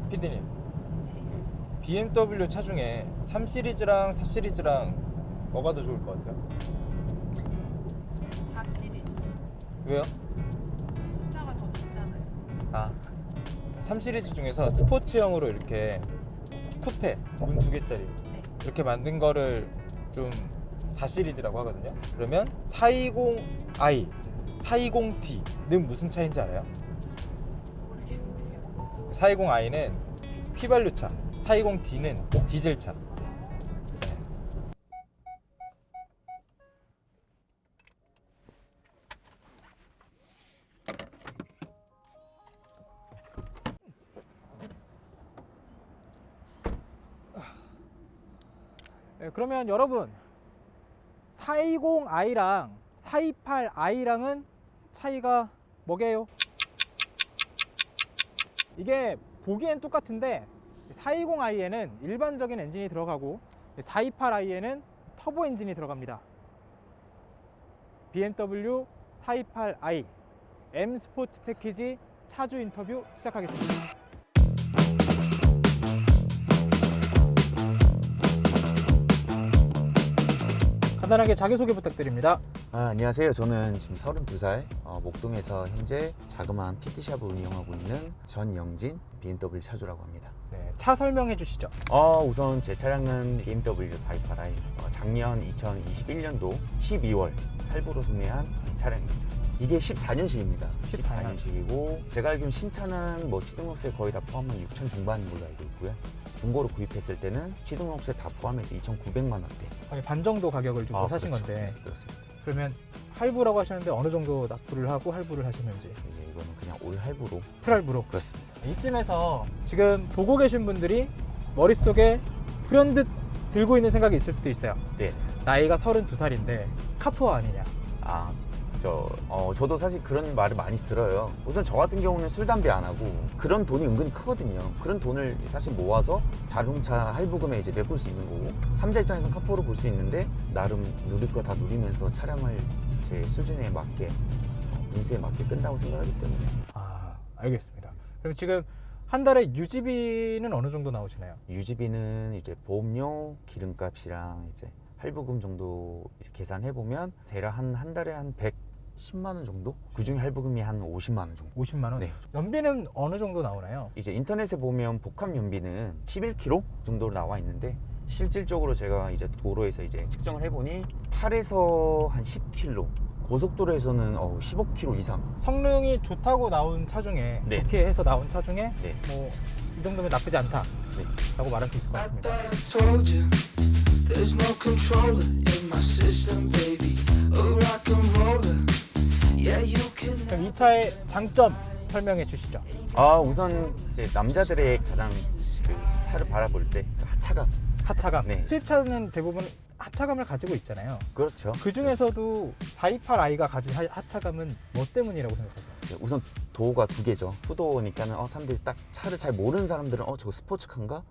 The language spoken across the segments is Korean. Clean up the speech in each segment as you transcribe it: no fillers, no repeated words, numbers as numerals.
피디님, BMW 차 중에 3 시리즈랑 4 시리즈랑 뭐가 더 좋을 것 같아요? 4 시리즈. 왜요? 숫자가 더 높잖아요. 아, 3 시리즈 중에서 스포츠형으로 이렇게 쿠페 문 2개짜리 네. 이렇게 만든 거를 좀 4 시리즈라고 하거든요. 그러면 420i, 420d는 무슨 차이인지 알아요? 모르겠는데요. 420i는 휘발유차, 420d는 디젤차. 네, 그러면 여러분 420i랑 428i랑은 차이가 뭐게요? 이게 보기엔 똑같은데 420i에는 일반적인 엔진이 들어가고 428i에는 터보 엔진이 들어갑니다. BMW 428i M 스포츠 패키지 차주 인터뷰 시작하겠습니다. 간단하게 자기소개 부탁드립니다. 안녕하세요. 저는 지금 32살 목동에서 현재 자그마한 PT샵을 운영하고 있는 전영진 BMW 차주라고 합니다. 네, 차 설명해 주시죠. 우선 제 차량은 BMW 428i 작년 2021년도 12월 할부로 구매한 차량입니다. 이게 14년식입니다. 14년식이고 제가 알기로는 신차는 취등록세 거의 다 포함한 6천 중반인 걸로 알고 있고요. 중고로 구입했을 때는 취등록세 다 포함해서 2,900만 원대. 거의 반 정도 가격을 주고 사신 그렇죠. 건데 그렇습니다. 그러면 할부라고 하셨는데 어느 정도 납부를 하고 할부를 하시는지. 이제 이거는 그냥 올 할부로. 풀할부로. 그렇습니다. 이쯤에서 지금 보고 계신 분들이 머릿속에 불현듯 들고 있는 생각이 있을 수도 있어요. 네. 나이가 32살인데 카푸어 아니냐. 저도 사실 그런 말을 많이 들어요. 우선 저 같은 경우는 술, 담배 안 하고 그런 돈이 은근히 크거든요. 그런 돈을 사실 모아서 자동차 할부금에 이제 메꿀 수 있는 거고, 삼자 입장에서는 카푸어로 볼 수 있는데 나름 누릴 거 다 누리면서 차량을 제 수준에 맞게 분수에 맞게 끈다고 생각하기 때문에. 알겠습니다. 그럼 지금 한 달에 유지비는 어느 정도 나오시나요? 유지비는 이제 보험료, 기름값이랑 이제 할부금 정도 계산해 보면 대략 한 달에 한 110만 원 정도? 그중에 할부금이 한 50만 원 정도. 50만 원? 네. 연비는 어느 정도 나오나요? 이제 인터넷에 보면 복합 연비는 11km 정도로 나와 있는데, 실질적으로 제가 이제 도로에서 이제 측정을 해보니 8에서 한 10km, 고속도로에서는 15km 이상. 성능이 좋다고 나온 차 중에 네. 좋게 해서 나온 차 중에 네. 뭐 이 정도면 나쁘지 않다 네. 라고 말할 수 있을 것 같습니다. Told you there's no controller in my system, baby. A rock and roller. Yeah, you can. 그럼 이 차의 장점 설명해 주시죠. 우선 이제 남자들의 가장 그 차를 바라볼 때 하차감. 하차감. 네. 수입차는 대부분 하차감을 가지고 있잖아요. 그렇죠. 그 중에서도 428i가 가진 하차감은 뭐 때문이라고 생각하세요? 우선 도어가 두 개죠. 투도어니까는 사람들이 딱 차를 잘 모르는 사람들은 저 스포츠카인가?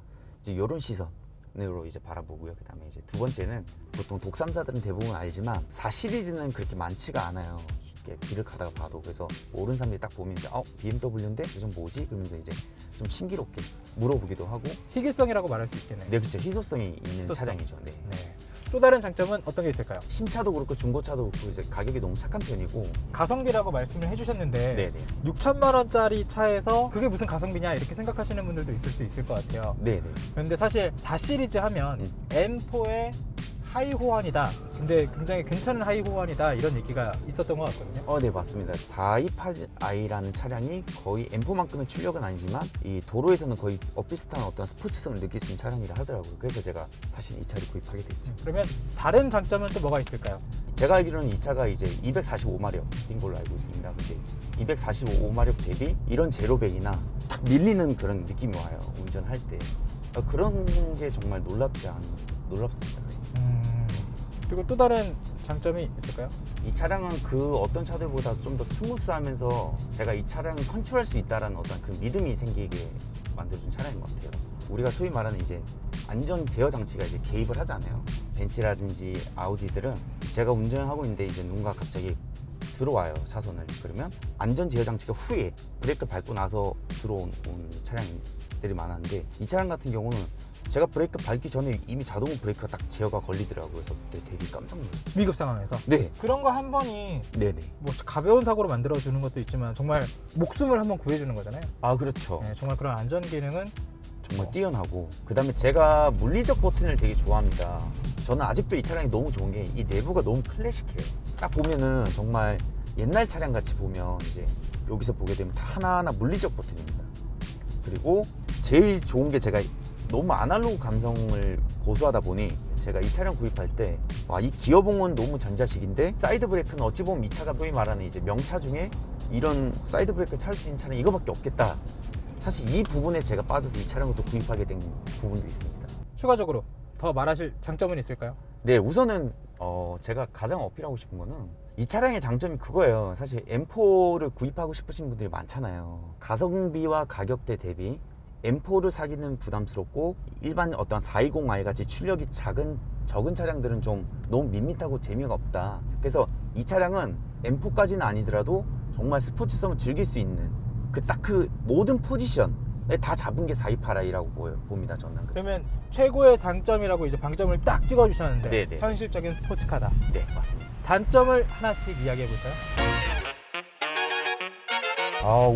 이제 이런 시선으로 이제 바라보고요. 그다음에 이제 두 번째는 보통 독삼사들은 대부분 알지만 4 시리즈는 그렇게 많지가 않아요. 이렇게 길을 가다가 봐도. 그래서 모르는 사람들이 딱 보면 이제 BMW인데 이건 뭐지? 그러면서 이제 좀 신기롭게 물어보기도 하고. 희귀성이라고 말할 수 있겠네요. 네, 그렇죠. 희소성이 있는 희소성. 차량이죠. 네. 네. 또 다른 장점은 어떤 게 있을까요? 신차도 그렇고 중고차도 그렇고 이제 가격이 너무 착한 편이고. 가성비라고 말씀을 해주셨는데 네네. 6천만 원짜리 차에서 그게 무슨 가성비냐 이렇게 생각하시는 분들도 있을 수 있을 것 같아요. 네네. 근데 사실 4 시리즈 하면 M4의 하이 호환이다. 근데 굉장히 괜찮은 하이 호환이다. 이런 얘기가 있었던 것 같거든요. 네, 맞습니다. 428i라는 차량이 거의 M4만큼의 출력은 아니지만 이 도로에서는 거의 비슷한 어떤 스포츠성을 느낄 수 있는 차량이라 하더라고요. 그래서 제가 사실 이 차를 구입하게 됐죠. 그러면 다른 장점은 또 뭐가 있을까요? 제가 알기로는 이 차가 이제 245마력인 걸로 알고 있습니다. 근데 245마력 대비 이런 제로백이나 딱 밀리는 그런 느낌이 와요. 운전할 때. 그런 게 정말 놀랍습니다. 그리고 또 다른 장점이 있을까요? 이 차량은 그 어떤 차들보다 좀 더 스무스하면서 제가 이 차량을 컨트롤할 수 있다는 어떤 그 믿음이 생기게 만들어준 차량인 것 같아요. 우리가 소위 말하는 이제 안전 제어 장치가 이제 개입을 하잖아요. 벤츠라든지 아우디들은 제가 운전하고 있는데 이제 누군가 갑자기 들어와요, 차선을. 그러면 안전 제어 장치가 후에 브레이크 밟고 나서 들어온 차량들이 많았는데, 이 차량 같은 경우는 제가 브레이크 밟기 전에 이미 자동 브레이크가 딱 제어가 걸리더라고요. 그래서 그때 되게 깜짝 놀랐어요. 위급 상황에서. 네, 그런 거 한 번이 네네. 뭐 가벼운 사고로 만들어 주는 것도 있지만 정말 목숨을 한번 구해 주는 거잖아요. 아, 그렇죠. 네, 정말 그런 안전 기능은 정말 뛰어나고, 그 다음에 제가 물리적 버튼을 되게 좋아합니다. 저는 아직도 이 차량이 너무 좋은 게 이 내부가 너무 클래식해요. 딱 보면은 정말 옛날 차량 같이 보면 이제 여기서 보게 되면 다 하나하나 물리적 버튼입니다. 그리고 제일 좋은 게 제가 너무 아날로그 감성을 고수하다 보니 제가 이 차량 구입할 때 이 기어봉은 너무 전자식인데 사이드 브레이크는 어찌 보면 이 차가 소위 말하는 이제 명차 중에 이런 사이드 브레이크를 찰 수 있는 차는 이거밖에 없겠다. 사실 이 부분에 제가 빠져서 이 차량을 또 구입하게 된 부분도 있습니다. 추가적으로 더 말하실 장점은 있을까요? 네, 우선은 제가 가장 어필하고 싶은 거는 이 차량의 장점이 그거예요. 사실 M4를 구입하고 싶으신 분들이 많잖아요. 가성비와 가격대 대비 M4를 사기는 부담스럽고, 일반 어떤 420i 같이 출력이 적은 차량들은 좀 너무 밋밋하고 재미가 없다. 그래서 이 차량은 M4까지는 아니더라도 정말 스포츠성을 즐길 수 있는 그 모든 포지션에 다 잡은 게 428i라고 봅니다, 저는. 그러면 최고의 장점이라고 이제 방점을 딱 찍어 주셨는데 네네. 현실적인 스포츠카다. 네, 맞습니다. 단점을 하나씩 이야기해 볼까요?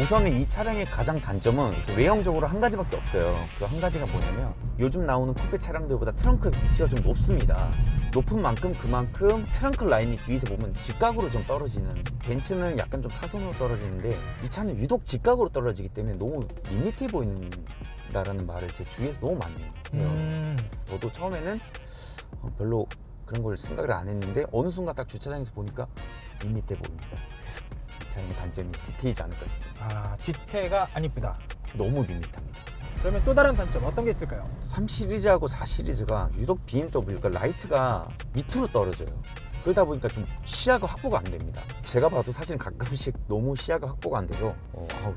우선은 이 차량의 가장 단점은 외형적으로 한 가지밖에 없어요. 그 한 가지가 뭐냐면, 요즘 나오는 쿠페 차량들보다 트렁크 위치가 좀 높습니다. 높은 만큼 그만큼 트렁크 라인이 뒤에서 보면 직각으로 좀 떨어지는, 벤츠는 약간 좀 사선으로 떨어지는데 이 차는 유독 직각으로 떨어지기 때문에 너무 밋밋해 보인다라는 말을 제 주위에서 너무 많이 해요. 저도 처음에는 별로 그런 걸 생각을 안 했는데 어느 순간 딱 주차장에서 보니까 밋밋해 보입니다. 그래서 이 차량의 단점이 뒤태이지 않을까 싶습니다. 뒤태가 안 이쁘다. 너무 밋밋합니다. 그러면 또 다른 단점 어떤 게 있을까요? 3 시리즈하고 4 시리즈가 유독 BMW가 라이트가 밑으로 떨어져요. 그러다 보니까 좀 시야가 확보가 안 됩니다. 제가 봐도 사실 가끔씩 너무 시야가 확보가 안 돼서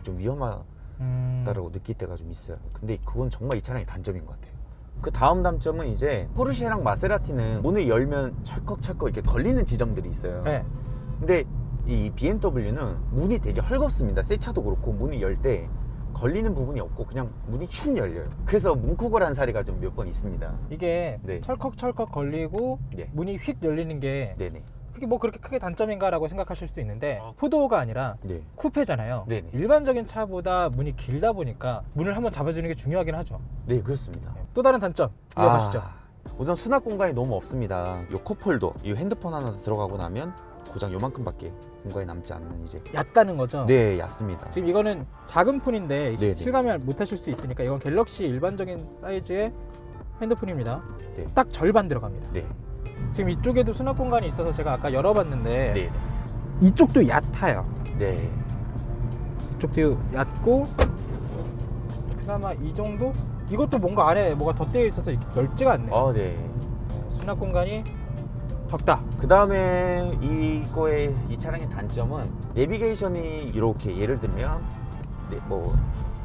좀 위험하다라고 느낄 때가 좀 있어요. 근데 그건 정말 이 차량의 단점인 것 같아요. 그 다음 단점은 이제 포르쉐랑 마세라티는 문을 열면 철컥철컥 이렇게 걸리는 지점들이 있어요. 네. 근데 이 BMW는 문이 되게 헐겁습니다. 새 차도 그렇고 문을 열 때 걸리는 부분이 없고 그냥 문이 슉 열려요. 그래서 뭉크고란 사례가 좀 몇 번 있습니다. 이게 네. 철컥철컥 걸리고 네. 문이 휙 열리는 게 네네. 그게 뭐 그렇게 크게 단점인가라고 생각하실 수 있는데 포도가 아니라 네. 쿠페잖아요. 네네. 일반적인 차보다 문이 길다 보니까 문을 한번 잡아주는 게 중요하긴 하죠. 네, 그렇습니다. 또 다른 단점 이어가시죠. 우선 수납 공간이 너무 없습니다. 요 컵홀더, 이 핸드폰 하나 들어가고 나면 고장 요만큼밖에 공간이 남지 않는 이제. 얕다는 거죠. 네, 얕습니다. 지금 이거는 작은 폰인데 네네. 실감을 못 하실 수 있으니까 이건 갤럭시 일반적인 사이즈의 핸드폰입니다. 네. 딱 절반 들어갑니다. 네. 지금 이쪽에도 수납 공간이 있어서 제가 아까 열어봤는데 네. 이쪽도 얕아요. 네. 이쪽도 얕고 그나마 이 정도? 이것도 뭔가 안에 뭐가 덧대어 있어서 이렇게 넓지가 않네요. 네. 수납 공간이 적다. 그 다음에 이 차량의 단점은 내비게이션이 이렇게, 예를 들면 뭐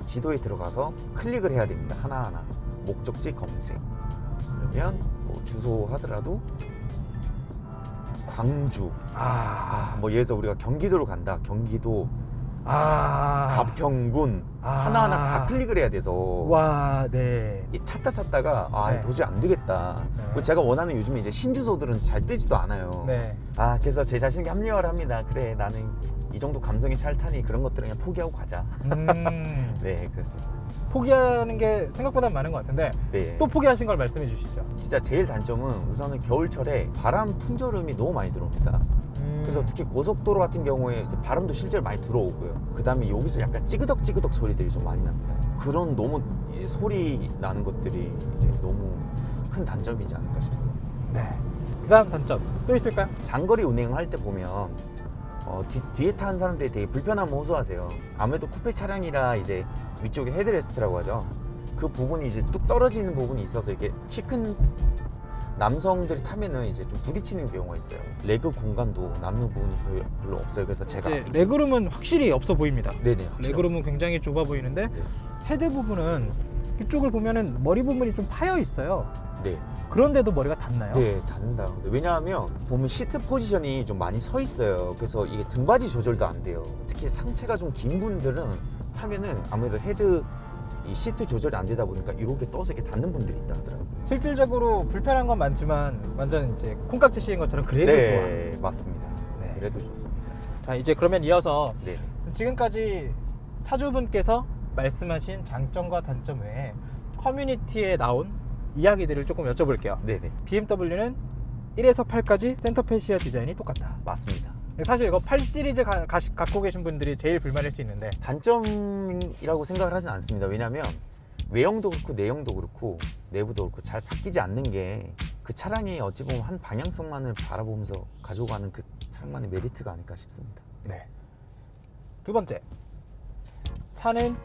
지도에 들어가서 클릭을 해야 됩니다. 하나하나. 목적지 검색. 그러면 뭐 주소 하더라도 광주. 뭐 예를 들어서 우리가 경기도로 간다. 경기도, 가평군 하나하나 다 클릭을 해야 돼서 와, 네. 찾다가 네. 도저히 안 되겠다. 네. 그리고 제가 원하는 요즘에 이제 신주소들은 잘 뜨지도 않아요. 네. 그래서 제 자신에게 합리화를 합니다. 그래, 나는 이 정도 감성이 잘 타니 그런 것들은 그냥 포기하고 가자. 네, 그렇습니다. 포기하는 게 생각보다 많은 것 같은데 네. 또 포기하신 걸 말씀해 주시죠. 진짜 제일 단점은 우선은 겨울철에 바람 풍절음이 너무 많이 들어옵니다. 그래서 특히 고속도로 같은 경우에 이제 바람도 실제로 많이 들어오고요. 그 다음에 여기서 약간 찌그덕찌그덕 소리들이 좀 많이 납니다. 그런 너무 소리 나는 것들이 이제 너무 큰 단점이지 않을까 싶습니다. 네. 그 다음 단점 또 있을까요? 장거리 운행할 때 보면 뒤에 타는 사람들이 되게 불편함을 호소하세요. 아무래도 쿠페 차량이라 이제 위쪽에 헤드레스트라고 하죠. 그 부분이 이제 뚝 떨어지는 부분이 있어서 이게 키 큰 남성들이 타면은 이제 좀 부딪히는 경우가 있어요. 레그 공간도 남는 부분이 별로 없어요. 그래서 제가 이제 레그룸은 확실히 없어 보입니다. 네네. 레그룸은 굉장히 좁아 보이는데 네. 헤드 부분은 이쪽을 보면은 머리 부분이 좀 파여 있어요. 네. 그런데도 머리가 닿나요? 네, 닿는다. 왜냐하면 보면 시트 포지션이 좀 많이 서 있어요. 그래서 이게 등받이 조절도 안 돼요. 특히 상체가 좀 긴 분들은 하면은 아무래도 헤드 이 시트 조절이 안 되다 보니까 이렇게 떠서 이렇게 닿는 분들이 있다 하더라고요. 실질적으로 불편한 건 많지만 완전 이제 콩깍지 씌인 것처럼 그래도 네, 맞습니다. 네. 그래도 좋습니다. 좋아. 자, 이제 그러면 이어서 네. 지금까지 차주분께서 말씀하신 장점과 단점 외에 커뮤니티에 나온 이야기들을 조금 여쭤볼게요. 네네. BMW는 1에서 8까지 센터 패시아 디자인이 똑같다. 맞습니다. 사실 이거 8 시리즈 갖고 계신 분들이 제일 불만일 수 있는데 단점이라고 생각을 하진 않습니다. 왜냐하면 외형도 그렇고 내형도 그렇고 내부도 그렇고 잘 바뀌지 않는 게 그 차량이 어찌 보면 한 방향성만을 바라보면서 가지고 가는 그 차량만의 메리트가 아닐까 싶습니다. 네. 두 번째, 차는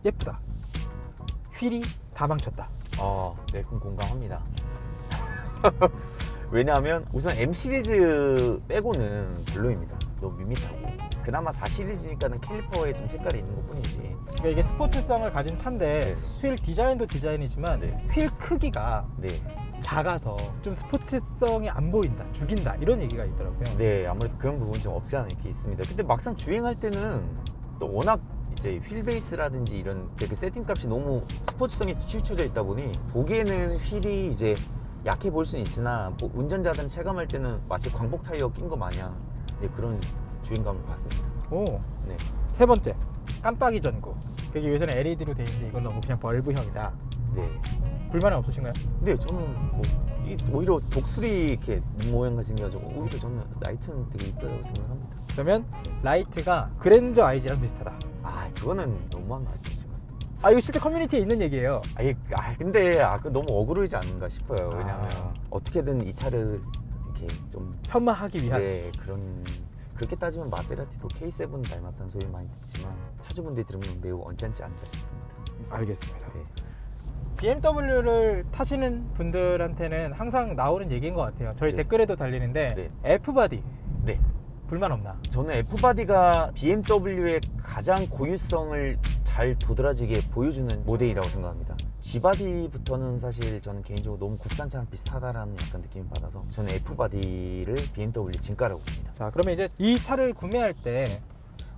예쁘다. 휠이 다 망쳤다. 네, 그건 공감합니다. 왜냐하면 우선 M 시리즈 빼고는 별로입니다. 너무 밋밋하고. 그나마 4 시리즈니까는 캘리퍼에 좀 색깔이 있는 것 뿐이지. 그러니까 이게 스포츠성을 가진 차인데 휠 디자인도 디자인이지만 네. 휠 크기가 네. 작아서 좀 스포츠성이 안 보인다, 죽인다 이런 얘기가 있더라고요. 네, 아무래도 그런 부분이 좀 없지 않아 있게 있습니다. 근데 막상 주행할 때는 또 워낙 이제 휠 베이스라든지 이런 그 세팅 값이 너무 스포츠성에 치우쳐져 있다 보니 보기에는 휠이 이제 약해 보일 수는 있으나 뭐 운전자들은 체감할 때는 마치 광복 타이어 낀 거 마냥 네, 그런 주행감을 받습니다. 오. 네. 세 번째, 깜빡이 전구. 그게 요새는 LED로 돼 있는데 이건 너무 그냥 벌브형이다. 네. 불만은 없으신가요? 네, 저는 뭐 오히려 독수리 이렇게 모양가 생겨가지고 오히려 저는 라이트는 되게 이쁘다고 생각합니다. 그러면 라이트가 그랜저 IG랑 비슷하다. 아, 그거는 너무한 말씀이신 것 같습니다. 아, 이거 실제 커뮤니티에 있는 얘기예요. 근데 그거 너무 어그러지지 않는가 싶어요. 왜냐하면 아. 어떻게든 이 차를 이렇게 좀 폄하하기 위한. 네, 그렇게 따지면 마세라티도 K7 닮았다는 소리 많이 듣지만 차주분들이 들으면 매우 언짢지 않을까 싶습니다. 알겠습니다. 네. BMW를 타시는 분들한테는 항상 나오는 얘기인 것 같아요. 저희 네. 댓글에도 달리는데 네. F바디 네. 불만 없나? 저는 F바디가 BMW의 가장 고유성을 잘 도드라지게 보여주는 모델이라고 생각합니다. G바디부터는 사실 저는 개인적으로 너무 국산차랑 비슷하다라는 약간 느낌을 받아서 저는 F바디를 BMW 진가라고 봅니다. 자, 그러면 이제 이 차를 구매할 때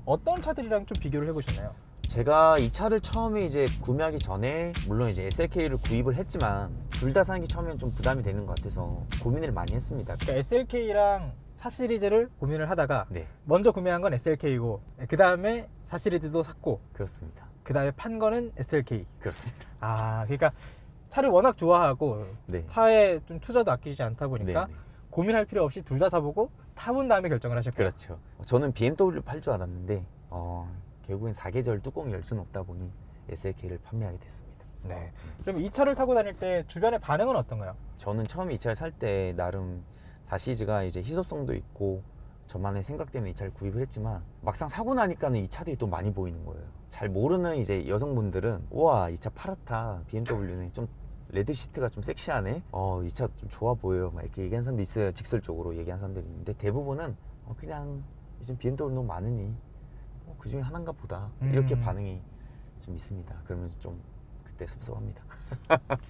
어떤 차들이랑 좀 비교를 해보셨나요? 제가 이 차를 처음에 이제 구매하기 전에 물론 이제 SLK를 구입을 했지만 둘 다 사는 게 처음에는 좀 부담이 되는 것 같아서 고민을 많이 했습니다. 그러니까 SLK랑 4 시리즈를 고민을 하다가 네, 먼저 구매한 건 SLK이고 그 다음에 4 시리즈도 샀고 그렇습니다. 그 다음에 판 거는 SLK. 그렇습니다. 아, 그러니까 차를 워낙 좋아하고 네. 차에 좀 투자도 아끼지 않다 보니까 네, 네. 고민할 필요 없이 둘 다 사보고 타본 다음에 결정을 하셨고요. 그렇죠. 저는 BMW 팔 줄 알았는데 결국엔 4계절 뚜껑을 열 수는 없다 보니 SLK를 판매하게 됐습니다. 네. 그럼 이 차를 타고 다닐 때 주변의 반응은 어떤가요? 저는 처음에 이 차를 살 때 나름 4시리즈가 이제 희소성도 있고 저만의 생각 때문에 이 차를 구입을 했지만 막상 사고 나니까는 이 차들이 또 많이 보이는 거예요. 잘 모르는 이제 여성분들은 우와, 이 차 파랗다. BMW는 좀 레드 시트가 좀 섹시하네. 이 차 좀 좋아 보여요. 막 이렇게 얘기한 사람도 있어요. 직설적으로 얘기한 사람들이 있는데 대부분은 그냥 요즘 BMW 너무 많으니 그 중에 하나인가 보다. 이렇게 반응이 좀 있습니다. 그러면서 좀 그때 섭섭합니다.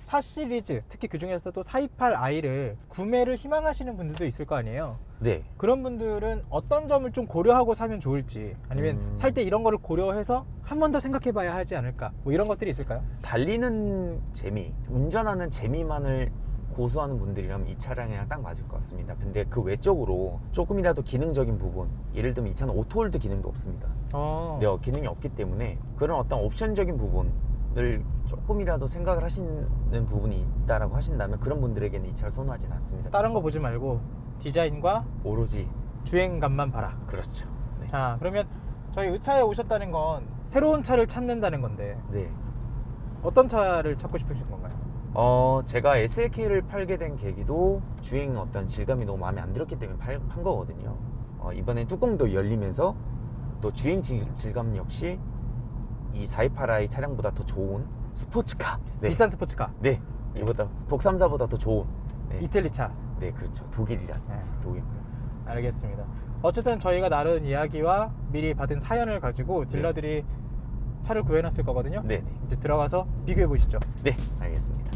4 시리즈, 특히 그 중에서도 428i를 구매를 희망하시는 분들도 있을 거 아니에요. 네. 그런 분들은 어떤 점을 좀 고려하고 사면 좋을지, 아니면 살 때 이런 거를 고려해서 한 번 더 생각해 봐야 하지 않을까, 뭐 이런 것들이 있을까요? 달리는 재미, 운전하는 재미만을 고수하는 분들이라면 이 차량이랑 딱 맞을 것 같습니다. 근데 그 외적으로 조금이라도 기능적인 부분, 예를 들면 이 차는 오토홀드 기능도 없습니다. 네, 기능이 없기 때문에 그런 어떤 옵션적인 부분을 조금이라도 생각을 하시는 부분이 있다라고 하신다면 그런 분들에게는 이 차를 선호하진 않습니다. 다른 거 보지 말고 디자인과 오로지 주행감만 봐라. 그렇죠. 네. 자, 그러면 저희 의차에 오셨다는 건 새로운 차를 찾는다는 건데 네. 어떤 차를 찾고 싶으신 건가요? 제가 SLK를 팔게 된 계기도 주행 어떤 질감이 너무 마음에 안 들었기 때문에 판 거거든요. 이번에 뚜껑도 열리면서 또 주행 질감 역시 이 428i 차량보다 더 좋은 스포츠카. 네. 비싼 스포츠카. 네. 이보다 독삼사보다 더 좋은. 네. 이탈리 차. 네, 그렇죠. 독일이라든지 네. 독일. 알겠습니다. 어쨌든 저희가 나눈 이야기와 미리 받은 사연을 가지고 딜러들이 차를 구해놨을 거거든요. 네네. 이제 들어가서 비교해 보시죠. 네, 알겠습니다.